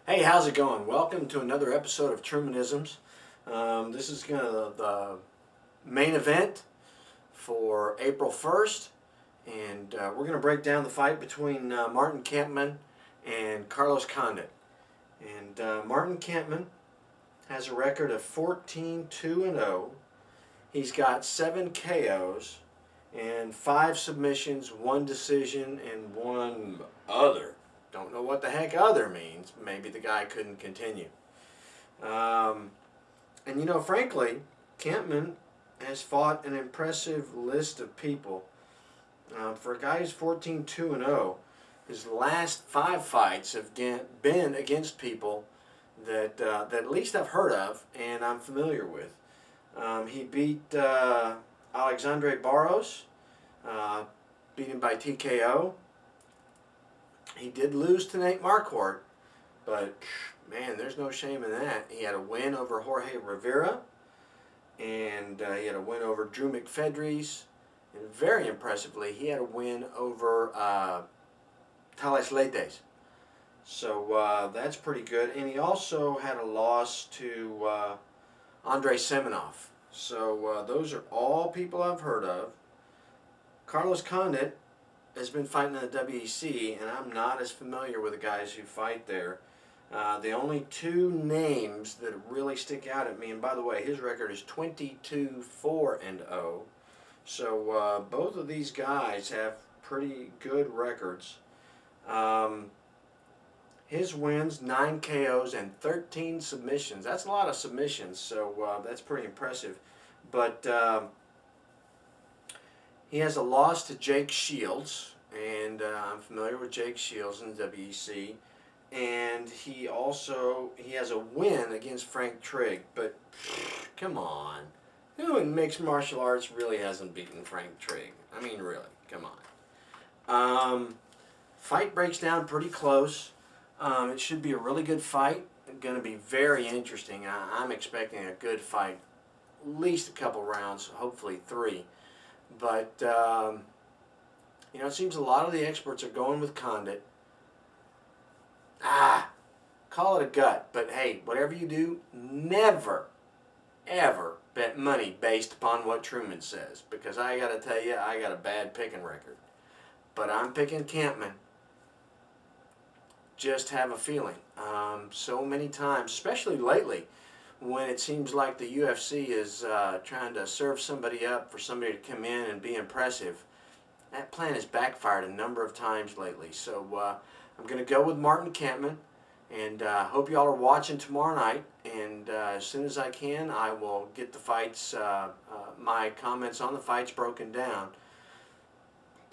Hey, how's it going? Welcome to another episode of Trumanisms. This is kind of the main event for April 1st, and we're going to break down the fight between Martin Kampman and Carlos Condit. And Martin Kampman has a record of 14-2-0. He's got 7 KOs and 5 submissions, 1 decision, and 1 other. Don't know what the heck other means. Maybe the guy couldn't continue. Um, and frankly, Kampman has fought an impressive list of people. For a guy who's 14-2-0, his last 5 fights have been against people that at least I've heard of and I'm familiar with. He beat Alexandre Barros, uh, beat him by TKO. He did lose to Nate Marquardt, but man, there's no shame in that. He had a win over Jorge Rivera, and he had a win over Drew McFedries, and very impressively, he had a win over Thales Leites. So that's pretty good. And he also had a loss to Andrei Semenov. So those are all people I've heard of. Carlos Condit has been fighting in the WEC, and I'm not as familiar with the guys who fight there. The only 2 names that really stick out at me, and by the way, his record is 22-4-0. So both of these guys have pretty good records. His wins, 9 KOs and 13 submissions. That's a lot of submissions, so that's pretty impressive. But he has a loss to Jake Shields, and I'm familiar with Jake Shields in the WEC. And he has a win against Frank Trigg. But come on, who in mixed martial arts really hasn't beaten Frank Trigg? I mean, really, come on. Fight breaks down pretty close. It should be a really good fight. Going to be very interesting. I'm expecting a good fight, at least a couple rounds, hopefully 3. But, it seems a lot of the experts are going with Condit. Call it a gut. But hey, whatever you do, never, ever bet money based upon what Truman says. Because I got to tell you, I got a bad picking record. But I'm picking Kampman. Just have a feeling. So many times, especially lately, when it seems like the UFC is trying to serve somebody up for somebody to come in and be impressive, that plan has backfired a number of times lately. So I'm going to go with Martin Kampman, and hope y'all are watching tomorrow night. And as soon as I can, I will get the fights, my comments on the fights broken down.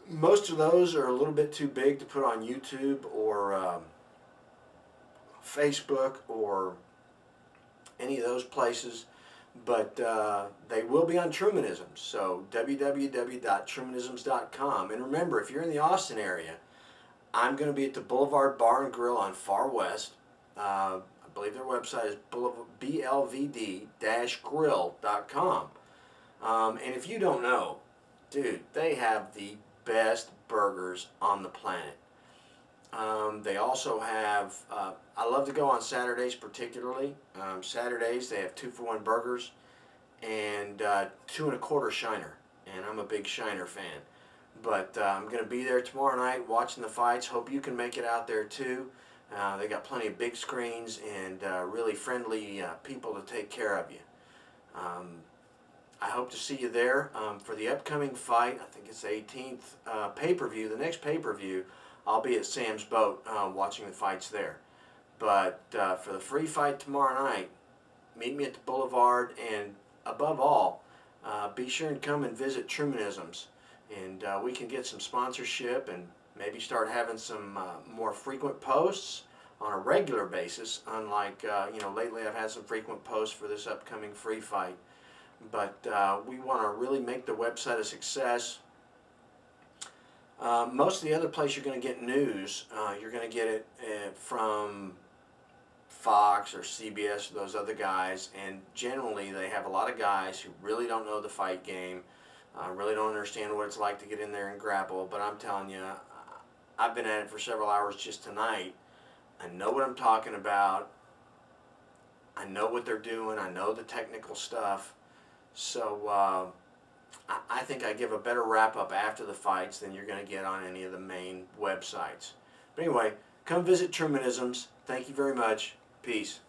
Most of those are a little bit too big to put on YouTube or Facebook or any of those places, but they will be on Trumanisms. So www.trumanisms.com. And remember, if you're in the Austin area, I'm going to be at the Boulevard Bar and Grill on Far West. I believe their website is blvd-grill.com. And if you don't know, dude, they have the best burgers on the planet. They also have, I love to go on Saturdays particularly. Saturdays they have 2-for-1 burgers and 2 1/4 Shiner. And I'm a big Shiner fan. But I'm going to be there tomorrow night watching the fights. Hope you can make it out there too. They got plenty of big screens and really friendly people to take care of you. I hope to see you there for the upcoming fight. I think it's the 18th pay-per-view. The next pay-per-view, I'll be at Sam's Boat watching the fights there. But for the free fight tomorrow night, meet me at the Boulevard, and above all, be sure and come and visit Trumanisms, and we can get some sponsorship and maybe start having some more frequent posts on a regular basis. Unlike lately I've had some frequent posts for this upcoming free fight. But we want to really make the website a success. Most of the other place you're going to get news, you're going to get it from Fox or CBS or those other guys, and generally they have a lot of guys who really don't know the fight game, really don't understand what it's like to get in there and grapple. But I'm telling you, I've been at it for several hours just tonight, I know what I'm talking about. I know what they're doing. I know the technical stuff. So I think I give a better wrap-up after the fights than you're going to get on any of the main websites. But anyway, come visit Trumanisms. Thank you very much. Peace.